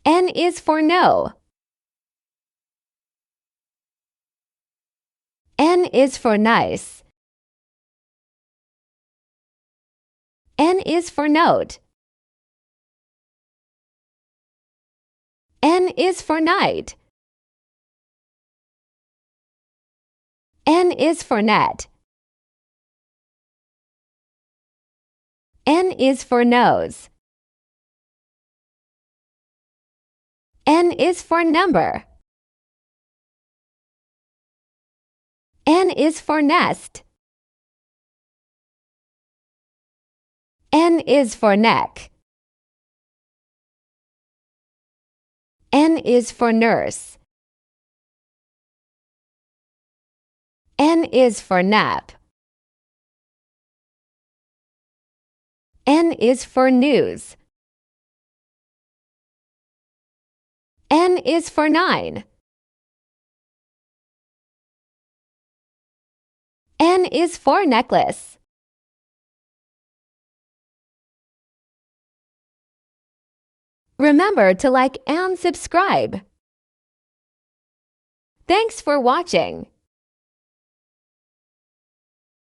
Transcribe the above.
N is for no. N is for nice. N is for note. N is for night. N is for net. N is for nose. N is for number. N is for nest. N is for neck. N is for nurse. N is for nap. N is for news. N is for 9. N is for necklace. Remember to like and subscribe. Thanks for watching.